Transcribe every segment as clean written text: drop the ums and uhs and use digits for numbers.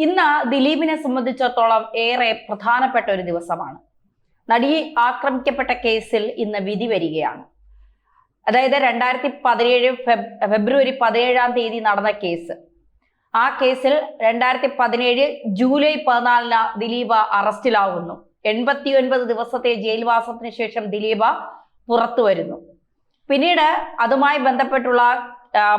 ഇന്ന് ദിലീപിനെ സംബന്ധിച്ചിടത്തോളം ഏറെ പ്രധാനപ്പെട്ട ഒരു ദിവസമാണ്. നടി ആക്രമിക്കപ്പെട്ട കേസിൽ ഇന്ന് വിധി വരികയാണ്. അതായത് 2017 ഫെബ്രുവരി 17 നടന്ന കേസ്. ആ കേസിൽ 2017 ജൂലൈ 14 ദിലീപ് അറസ്റ്റിലാവുന്നു. 89 ദിവസത്തെ ജയിൽവാസത്തിന് ശേഷം ദിലീപ് പുറത്തു വരുന്നു. പിന്നീട് അതുമായി ബന്ധപ്പെട്ടുള്ള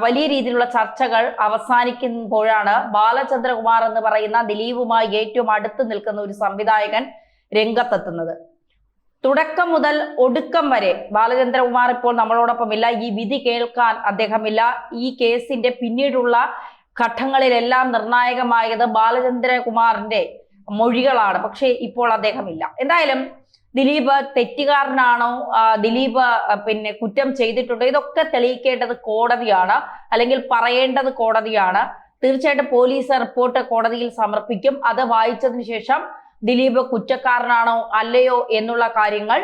വലിയ രീതിയിലുള്ള ചർച്ചകൾ അവസാനിക്കുമ്പോഴാണ് ബാലചന്ദ്രകുമാർ എന്ന് പറയുന്ന ദിലീപുമായി ഏറ്റവും അടുത്ത് നിൽക്കുന്ന ഒരു സംവിധായകൻ രംഗത്തെത്തുന്നത്. തുടക്കം മുതൽ ഒടുക്കം വരെ ബാലചന്ദ്രകുമാർ ഇപ്പോൾ നമ്മളോടൊപ്പമില്ല. ഈ വിധി കേൾക്കാൻ അദ്ദേഹമില്ല. ഈ കേസിന്റെ പിന്നീടുള്ള ഘട്ടങ്ങളിലെല്ലാം നിർണായകമായത് ബാലചന്ദ്രകുമാറിന്റെ മൊഴികളാണ്. പക്ഷേ ഇപ്പോൾ അദ്ദേഹമില്ല. എന്തായാലും ദിലീപ് തെറ്റുകാരനാണോ, ദിലീപ് കുറ്റം ചെയ്തിട്ടുണ്ടോ, ഇതൊക്കെ തെളിയിക്കേണ്ടത് കോടതിയാണ്, അല്ലെങ്കിൽ പറയേണ്ടത് കോടതിയാണ്. തീർച്ചയായിട്ടും പോലീസ് റിപ്പോർട്ട് കോടതിയിൽ സമർപ്പിക്കും. അത് വായിച്ചതിന് ശേഷം ദിലീപ് കുറ്റക്കാരനാണോ അല്ലയോ എന്നുള്ള കാര്യങ്ങൾ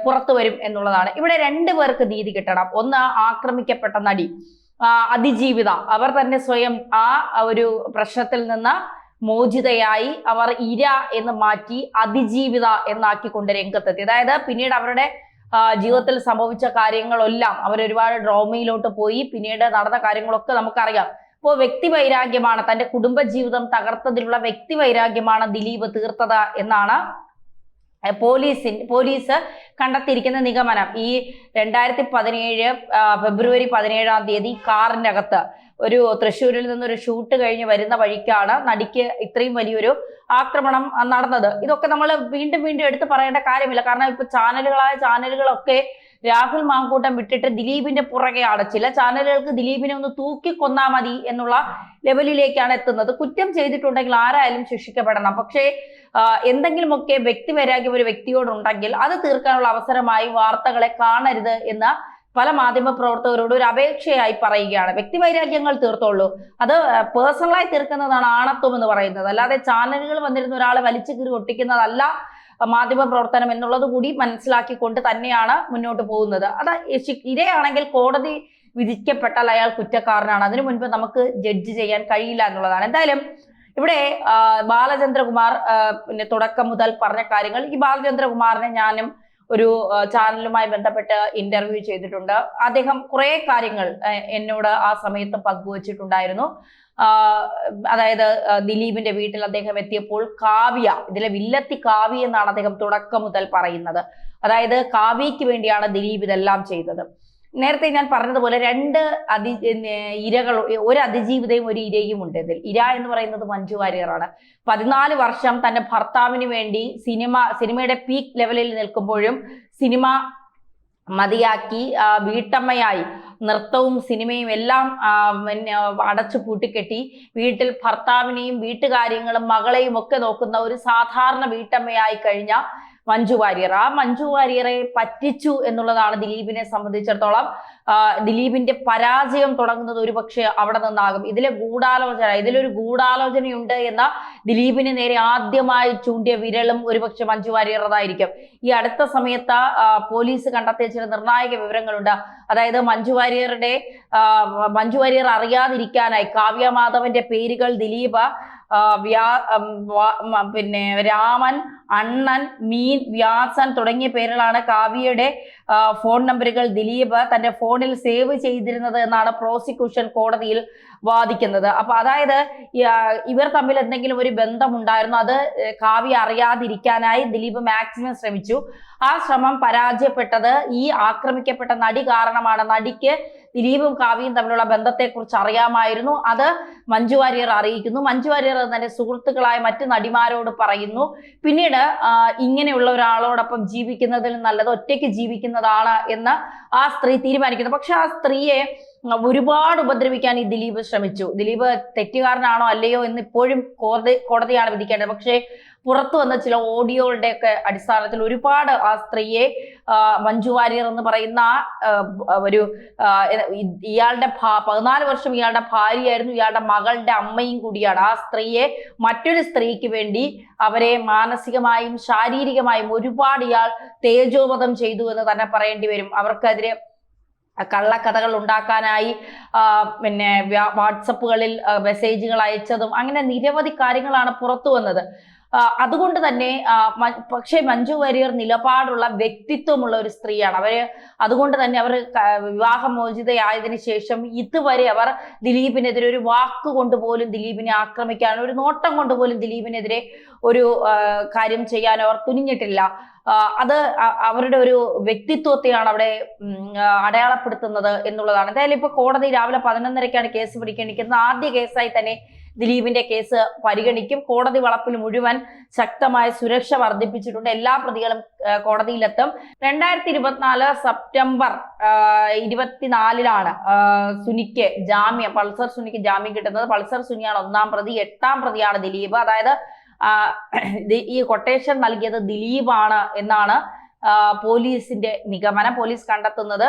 പുറത്തു വരും എന്നുള്ളതാണ്. ഇവിടെ രണ്ടുപേർക്ക് നീതി കിട്ടണം. ഒന്ന്, ആക്രമിക്കപ്പെട്ട നടി അതിജീവിത, അവർ തന്നെ സ്വയം ആ ഒരു പ്രശ്നത്തിൽ നിന്ന് മോചിതയായി അവർ ഇര എന്ന് മാറ്റി അതിജീവിത എന്നാക്കിക്കൊണ്ട് രംഗത്തെത്തി. അതായത് പിന്നീട് അവരുടെ ജീവിതത്തിൽ സംഭവിച്ച കാര്യങ്ങളെല്ലാം അവർ ഒരുപാട് ഡ്രോമയിലോട്ട് പോയി. പിന്നീട് നടന്ന കാര്യങ്ങളൊക്കെ നമുക്കറിയാം. ഇപ്പോൾ വ്യക്തിവൈരാഗ്യമാണ്, തന്റെ കുടുംബജീവിതം തകർത്തതിലുള്ള വ്യക്തിവൈരാഗ്യമാണ് ദിലീപ് തീർത്തത് എന്നാണ് പോലീസ് കണ്ടെത്തിയിരിക്കുന്ന നിഗമനം. ഈ 2017 ഫെബ്രുവരി 17 കാറിന്റെ അകത്ത് ഒരു തൃശ്ശൂരിൽ നിന്നൊരു ഷൂട്ട് കഴിഞ്ഞ് വരുന്ന വഴിക്കാണ് നടിക്ക് ഇത്രയും വലിയൊരു ആക്രമണം നടന്നത്. ഇതൊക്കെ നമ്മൾ വീണ്ടും വീണ്ടും എടുത്ത് പറയേണ്ട കാര്യമില്ല. കാരണം ഇപ്പൊ ചാനലുകളൊക്കെ രാഹുൽ മാങ്കൂട്ടം വിട്ടിട്ട് ദിലീപിന്റെ പുറകെയാണ്. ചില ചാനലുകൾക്ക് ദിലീപിനെ ഒന്ന് തൂക്കിക്കൊന്നാ മതി എന്നുള്ള ലെവലിലേക്കാണ് എത്തുന്നത്. കുറ്റം ചെയ്തിട്ടുണ്ടെങ്കിൽ ആരായാലും ശിക്ഷിക്കപ്പെടണം. പക്ഷേ എന്തെങ്കിലുമൊക്കെ വ്യക്തിവൈരാഗ്യം ഒരു വ്യക്തിയോടുണ്ടെങ്കിൽ അത് തീർക്കാനുള്ള അവസരമായി വാർത്തകളെ കാണരുത് എന്ന് പല മാധ്യമ പ്രവർത്തകരോട് ഒരു അപേക്ഷയായി പറയുകയാണ്. വ്യക്തിവൈരാഗ്യങ്ങൾ തീർത്തോളൂ, അത് പേഴ്സണലായി തീർക്കുന്നതാണ് ആണത്വം എന്ന് പറയുന്നത്. അല്ലാതെ ചാനലുകൾ വന്നിരുന്ന ഒരാളെ വലിച്ചു കീറി ഒട്ടിക്കുന്നതല്ല മാധ്യമ പ്രവർത്തനം എന്നുള്ളത് കൂടി മനസ്സിലാക്കിക്കൊണ്ട് തന്നെയാണ് മുന്നോട്ട് പോകുന്നത്. അത് ഇരയാണെങ്കിൽ കോടതി വിധിക്കപ്പെട്ടാൽ അയാൾ കുറ്റക്കാരനാണ്. അതിനു മുൻപ് നമുക്ക് ജഡ്ജ് ചെയ്യാൻ കഴിയില്ല എന്നുള്ളതാണ്. എന്തായാലും ഇവിടെ ബാലചന്ദ്രകുമാർ തുടക്കം മുതൽ പറഞ്ഞ കാര്യങ്ങൾ, ഈ ബാലചന്ദ്രകുമാറിനെ ഞാനും ഒരു ചാനലുമായി ബന്ധപ്പെട്ട് ഇന്റർവ്യൂ ചെയ്തിട്ടുണ്ട്. അദ്ദേഹം കുറെ കാര്യങ്ങൾ എന്നോട് ആ സമയത്ത് പങ്കുവച്ചിട്ടുണ്ടായിരുന്നു. അതായത് ദിലീപിന്റെ വീട്ടിൽ അദ്ദേഹം എത്തിയപ്പോൾ കാവ്യ, ഇതിലെ വില്ലത്തി കാവ്യ എന്നാണ് അദ്ദേഹം തുടക്കം മുതൽ പറയുന്നത്. അതായത് കാവ്യയ്ക്ക് വേണ്ടിയാണ് ദിലീപ് ഇതെല്ലാം ചെയ്തത്. നേരത്തെ ഞാൻ പറഞ്ഞതുപോലെ രണ്ട് ഇരകൾ, ഒരു അതിജീവിതയും ഒരു ഇരയും ഉണ്ട് ഇതിൽ. ഇര എന്ന് പറയുന്നത് മഞ്ജു വാര്യറാണ്. 14 വർഷം തന്റെ ഭർത്താവിന് വേണ്ടി സിനിമയുടെ പീക്ക് ലെവലിൽ നിൽക്കുമ്പോഴും സിനിമ മതിയാക്കി വീട്ടമ്മയായി നൃത്തവും സിനിമയും എല്ലാം അടച്ചു പൂട്ടിക്കെട്ടി വീട്ടിൽ ഭർത്താവിനെയും വീട്ടുകാര്യങ്ങളും മകളെയും ഒക്കെ നോക്കുന്ന ഒരു സാധാരണ വീട്ടമ്മയായി കഴിഞ്ഞ മഞ്ജു വാര്യർ, ആ മഞ്ജു വാര്യറെ പറ്റിച്ചു എന്നുള്ളതാണ് ദിലീപിനെ സംബന്ധിച്ചിടത്തോളം. ദിലീപിന്റെ പരാജയം തുടങ്ങുന്നത് ഒരുപക്ഷെ അവിടെ നിന്നാകും. ഇതിലൊരു ഗൂഢാലോചനയുണ്ട് എന്ന ദിലീപിന് നേരെ ആദ്യമായി ചൂണ്ടിയ വിരലും ഒരുപക്ഷെ മഞ്ജു വാര്യറതായിരിക്കും. ഈ അടുത്ത സമയത്ത് പോലീസ് കണ്ടെത്തിയ ചില നിർണായക വിവരങ്ങളുണ്ട്. അതായത് മഞ്ജു വാര്യർ അറിയാതിരിക്കാനായി കാവ്യ മാധവന്റെ പേരുകൾ ദിലീപ് രാമൻ, അണ്ണൻ, മീൻ, വ്യാസൻ തുടങ്ങിയ പേരുകളാണ് കാവ്യയുടെ ഫോൺ നമ്പറുകൾ ദിലീപ് തന്റെ ഫോണിൽ സേവ് ചെയ്തിരുന്നത് എന്നാണ് പ്രോസിക്യൂഷൻ കോടതിയിൽ വാദിക്കുന്നത്. അപ്പൊ അതായത് ഇവർ തമ്മിൽ എന്തെങ്കിലും ഒരു ബന്ധമുണ്ടായിരുന്നു. അത് കാവ്യ അറിയാതിരിക്കാനായി ദിലീപ് മാക്സിമം ശ്രമിച്ചു. ആ ശ്രമം പരാജയപ്പെട്ടത് ഈ ആക്രമിക്കപ്പെട്ട നടി കാരണമാണ്. നടിക്ക് ദിലീപും കാവ്യയും തമ്മിലുള്ള ബന്ധത്തെക്കുറിച്ച് അറിയാമായിരുന്നു. അത് മഞ്ജു വാര്യർ അറിയിക്കുന്നു. മഞ്ജു വാര്യർ തന്റെ സുഹൃത്തുക്കളായ മറ്റു നടിമാരോട് പറയുന്നു. പിന്നീട് ഇങ്ങനെയുള്ള ഒരാളോടൊപ്പം ജീവിക്കുന്നതിൽ നല്ലത് ഒറ്റയ്ക്ക് ജീവിക്കുന്നതാണ് എന്ന് ആ സ്ത്രീ തീരുമാനിക്കുന്നു. പക്ഷെ ആ സ്ത്രീയെ ഒരുപാട് ഉപദ്രവിക്കാൻ ഈ ദിലീപ് ശ്രമിച്ചു. ദിലീപ് തെറ്റുകാരനാണോ അല്ലയോ എന്ന് ഇപ്പോഴും കോടതിയാണ് വിധിക്കേണ്ടത്. പക്ഷേ പുറത്തു വന്ന ചില ഓഡിയോകളുടെ ഒക്കെ അടിസ്ഥാനത്തിൽ ഒരുപാട് ആ സ്ത്രീയെ മഞ്ജു വാര്യർ എന്ന് പറയുന്ന ഒരു ഇയാളുടെ 14 വർഷം ഇയാളുടെ ഭാര്യയായിരുന്നു, ഇയാളുടെ മകളുടെ അമ്മയും കൂടിയാണ്. ആ സ്ത്രീയെ മറ്റൊരു സ്ത്രീക്ക് വേണ്ടി അവരെ മാനസികമായും ശാരീരികമായും ഒരുപാട് ഇയാൾ തേജോവധം ചെയ്തു എന്ന് തന്നെ പറയേണ്ടി വരും. അവർക്കെതിരെ കള്ളക്കഥകൾ ഉണ്ടാക്കാനായി പിന്നെ വാട്സപ്പുകളിൽ മെസ്സേജുകൾ അയച്ചതും അങ്ങനെ നിരവധി കാര്യങ്ങളാണ് പുറത്തു വന്നത്. അതുകൊണ്ട് തന്നെ പക്ഷേ മഞ്ജു വാര്യർ നിലപാടുള്ള വ്യക്തിത്വമുള്ള ഒരു സ്ത്രീയാണ്. അതുകൊണ്ട് തന്നെ അവർ വിവാഹമോചിതയായതിനു ശേഷം ഇതുവരെ അവർ ദിലീപിനെതിരെ ഒരു വാക്കുകൊണ്ട് പോലും ദിലീപിനെ ആക്രമിക്കാനോ ഒരു നോട്ടം കൊണ്ട് പോലും ദിലീപിനെതിരെ ഒരു കാര്യം ചെയ്യാനോ അവർ തുനിഞ്ഞിട്ടില്ല. അത് അവരുടെ ഒരു വ്യക്തിത്വത്തെയാണ് അവിടെ അടയാളപ്പെടുത്തുന്നത് എന്നുള്ളതാണ്. എന്തായാലും ഇപ്പൊ കോടതി രാവിലെ 11:30-ക്കാണ് കേസ് പരിഗണിക്കുന്നത്. ആദ്യ കേസായി തന്നെ ദിലീപിന്റെ കേസ് പരിഗണിക്കും. കോടതി വളപ്പിൽ മുഴുവൻ ശക്തമായ സുരക്ഷ വർദ്ധിപ്പിച്ചിട്ടുണ്ട്. എല്ലാ പ്രതികളും കോടതിയിലെത്തും. 2024 സെപ്റ്റംബർ 24-ലാണ് സുനിക്ക് പൾസർ സുനിക്ക് ജാമ്യം കിട്ടുന്നത്. പൾസർ സുനിയാണ് 1-ാം പ്രതി. 8-ാം പ്രതിയാണ് ദിലീപ്. അതായത് ഈ കൊട്ടേഷൻ നൽകിയത് ദിലീപാണ് എന്നാണ് പോലീസിന്റെ നിഗമനം. പോലീസ് കണ്ടെത്തുന്നത്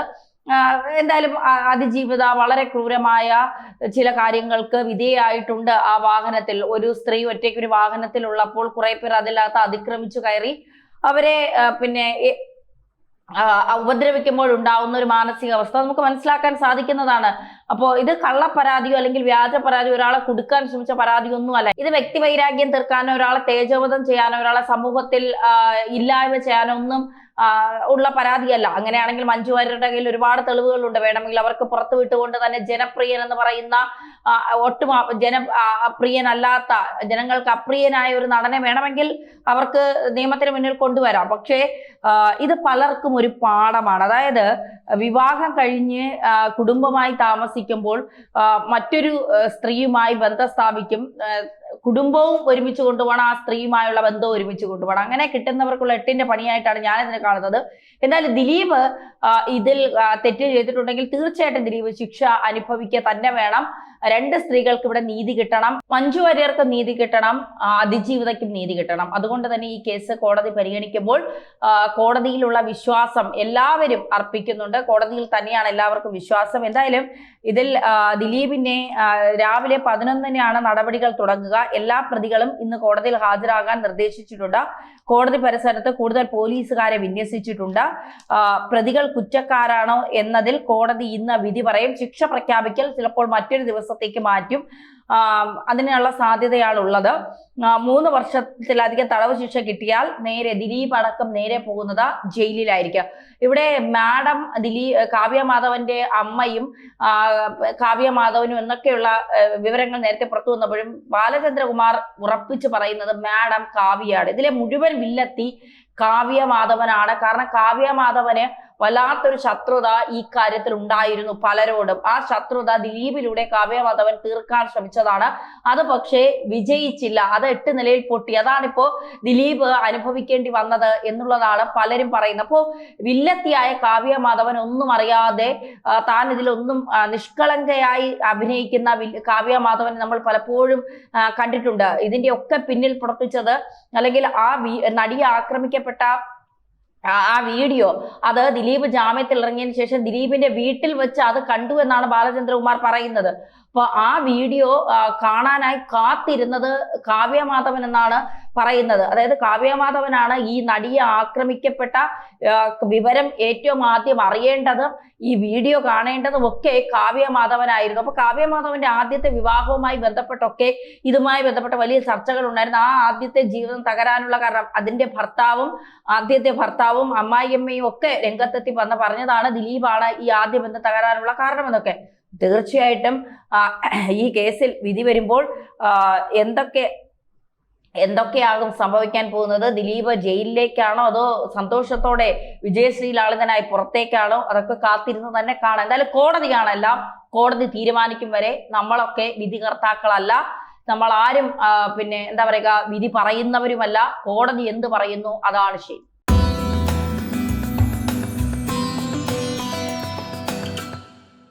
എന്തായാലും അതിജീവിത വളരെ ക്രൂരമായ ചില കാര്യങ്ങൾക്ക് വിധേയായിട്ടുണ്ട്. ആ വാഹനത്തിൽ ഒരു സ്ത്രീ ഒറ്റയ്ക്ക് ഒരു വാഹനത്തിൽ ഉള്ളപ്പോൾ കുറെ പേർ അതിനകത്ത് അതിക്രമിച്ചു കയറി അവരെ പിന്നെ ഉപദ്രവിക്കുമ്പോൾ ഉണ്ടാവുന്ന ഒരു മാനസികാവസ്ഥ നമുക്ക് മനസ്സിലാക്കാൻ സാധിക്കുന്നതാണ്. അപ്പോൾ ഇത് കള്ളപ്പരാതിയോ അല്ലെങ്കിൽ വ്യാജ പരാതിയോ ഒരാളെ കൊടുക്കാൻ ശ്രമിച്ച പരാതിയൊന്നും അല്ല. ഇത് വ്യക്തിവൈരാഗ്യം തീർക്കാനോ ഒരാളെ തേജോവധം ചെയ്യാനോ ഒരാളെ സമൂഹത്തിൽ ഇല്ലായ്മ ചെയ്യാനോ ഒന്നും ഉള്ള പരാതിയല്ല. അങ്ങനെയാണെങ്കിൽ മഞ്ജു വാര്യരുടെ കയ്യിൽ ഒരുപാട് തെളിവുകളുണ്ട്. വേണമെങ്കിൽ അവർക്ക് പുറത്തു വിട്ടുകൊണ്ട് തന്നെ ജനപ്രിയൻ എന്ന് പറയുന്ന ഒട്ടും പ്രിയനല്ലാത്ത ജനങ്ങൾക്ക് അപ്രിയനായ ഒരു നടനെ വേണമെങ്കിൽ അവർക്ക് നിയമത്തിന് മുന്നിൽ കൊണ്ടുവരാം. പക്ഷേ ഇത് പലർക്കും ഒരു പാഠമാണ്. അതായത് വിവാഹം കഴിഞ്ഞ് കുടുംബമായി താമസിക്കുമ്പോൾ മറ്റൊരു സ്ത്രീയുമായി ബന്ധം സ്ഥാപിക്കും. കുടുംബവും ഒരുമിച്ച് കൊണ്ടുപോകണം, ആ സ്ത്രീയുമായുള്ള ബന്ധവും ഒരുമിച്ച് കൊണ്ടുപോകണം. അങ്ങനെ കിട്ടുന്നവർക്കുള്ള 8-ന്റെ പണിയായിട്ടാണ് ഞാനിതിനെ കാണുന്നത്. എന്നാലും ദിലീപ് ഇതിൽ തെറ്റ് ചെയ്തിട്ടുണ്ടെങ്കിൽ തീർച്ചയായിട്ടും ദിലീപ് ശിക്ഷ അനുഭവിക്കുക തന്നെ വേണം. 2 സ്ത്രീകൾക്ക് ഇവിടെ നീതി കിട്ടണം. മഞ്ജു വാര്യർക്കും നീതി കിട്ടണം, അതിജീവിതയ്ക്കും നീതി കിട്ടണം. അതുകൊണ്ട് തന്നെ ഈ കേസ് കോടതി പരിഗണിക്കുമ്പോൾ കോടതിയിലുള്ള വിശ്വാസം എല്ലാവരും അർപ്പിക്കുന്നുണ്ട്. കോടതിയിൽ തന്നെയാണ് എല്ലാവർക്കും വിശ്വാസം. എന്തായാലും ഇതിൽ ദിലീപിനെ രാവിലെ 11-നാണ് നടപടികൾ തുടങ്ങുക. എല്ലാ പ്രതികളും ഇന്ന് കോടതിയിൽ ഹാജരാകാൻ നിർദ്ദേശിച്ചിട്ടുണ്ട്. കോടതി പരിസരത്ത് കൂടുതൽ പോലീസുകാരെ വിന്യസിച്ചിട്ടുണ്ട്. പ്രതികൾ കുറ്റക്കാരാണോ എന്നതിൽ കോടതി ഇന്ന് വിധി പറയും. ശിക്ഷ പ്രഖ്യാപിക്കൽ ചിലപ്പോൾ മറ്റൊരു ദിവസത്തേക്ക് മാറ്റും. അതിനുള്ള സാധ്യതയാണ് ഉള്ളത്. 3 വർഷത്തിലധികം തടവ് ശിക്ഷ കിട്ടിയാൽ നേരെ ദിലീപ് അടക്കം നേരെ പോകുന്നത് ജയിലിലായിരിക്കും. ഇവിടെ മാഡം കാവ്യ മാധവന്റെ അമ്മയും കാവ്യ മാധവനും എന്നൊക്കെയുള്ള വിവരങ്ങൾ നേരത്തെ പുറത്തു വന്നപ്പോഴും ബാലചന്ദ്രകുമാർ ഉറപ്പിച്ചു പറയുന്നത് മാഡം കാവ്യയാണ്. ഇതിലെ മുഴുവൻ വില്ലത്തി കാവ്യ മാധവനാണ്. കാരണം കാവ്യ മാധവന് വല്ലാത്തൊരു ശത്രുത ഈ കാര്യത്തിൽ ഉണ്ടായിരുന്നു പലരോടും. ആ ശത്രുത ദിലീപിലൂടെ കാവ്യ മാധവൻ തീർക്കാൻ ശ്രമിച്ചതാണ്. അത് പക്ഷേ വിജയിച്ചില്ല. അത് 8 നിലയിൽ പൊട്ടി. അതാണിപ്പോ ദിലീപ് അനുഭവിക്കേണ്ടി വന്നത് എന്നുള്ളതാണ് പലരും പറയുന്നത്. അപ്പോ വില്ലത്തിയായ കാവ്യ മാധവൻ ഒന്നും അറിയാതെ താൻ ഇതിലൊന്നും നിഷ്കളങ്കയായി അഭിനയിക്കുന്ന കാവ്യ മാധവൻ നമ്മൾ പലപ്പോഴും കണ്ടിട്ടുണ്ട്. ഇതിന്റെ ഒക്കെ പിന്നിൽ പ്രവർത്തിച്ചത് അല്ലെങ്കിൽ ആ നടിയെ ആക്രമിക്കപ്പെട്ട ആ വീഡിയോ അത് ദിലീപ് ജാമ്യത്തിൽ ഇറങ്ങിയതിനു ശേഷം ദിലീപിന്റെ വീട്ടിൽ വെച്ച് അത് കണ്ടു എന്നാണ് ബാലചന്ദ്രകുമാർ പറയുന്നത്. അപ്പൊ ആ വീഡിയോ കാണാനായി കാത്തിരുന്നത് കാവ്യ മാധവൻ എന്നാണ് പറയുന്നത്. അതായത് കാവ്യ മാധവനാണ് ഈ നടിയെ ആക്രമിക്കപ്പെട്ട വിവരം ഏറ്റവും ആദ്യം അറിയേണ്ടതും ഈ വീഡിയോ കാണേണ്ടതും ഒക്കെ കാവ്യ മാധവനായിരുന്നു. അപ്പൊ കാവ്യ മാധവന്റെ ആദ്യത്തെ വിവാഹവുമായി ബന്ധപ്പെട്ടൊക്കെ ഇതുമായി ബന്ധപ്പെട്ട വലിയ ചർച്ചകൾ ഉണ്ടായിരുന്നു. ആ ആദ്യത്തെ ജീവിതം തകരാനുള്ള കാരണം ആദ്യത്തെ ഭർത്താവും അമ്മായിയമ്മയും ഒക്കെ രംഗത്തെത്തി പറഞ്ഞതാണ് ദിലീപാണ് ഈ ആദ്യ ബന്ധം തകരാനുള്ള കാരണമെന്നൊക്കെ. തീർച്ചയായിട്ടും ഈ കേസിൽ വിധി വരുമ്പോൾ എന്തൊക്കെയാകും സംഭവിക്കാൻ പോകുന്നത്? ദിലീപ് ജയിലിലേക്കാണോ അതോ സന്തോഷത്തോടെ വിജയശ്രീലാളിതനായി പുറത്തേക്കാണോ? അതൊക്കെ കാത്തിരുന്ന് തന്നെ കാണാം. എന്തായാലും കോടതിയാണ് എല്ലാം. കോടതി തീരുമാനിക്കും വരെ നമ്മളൊക്കെ വിധികർത്താക്കളല്ല. നമ്മൾ ആരും എന്താ പറയുക വിധി പറയുന്നവരുമല്ല. കോടതി എന്ത് പറയുന്നു അതാണ് ശരി.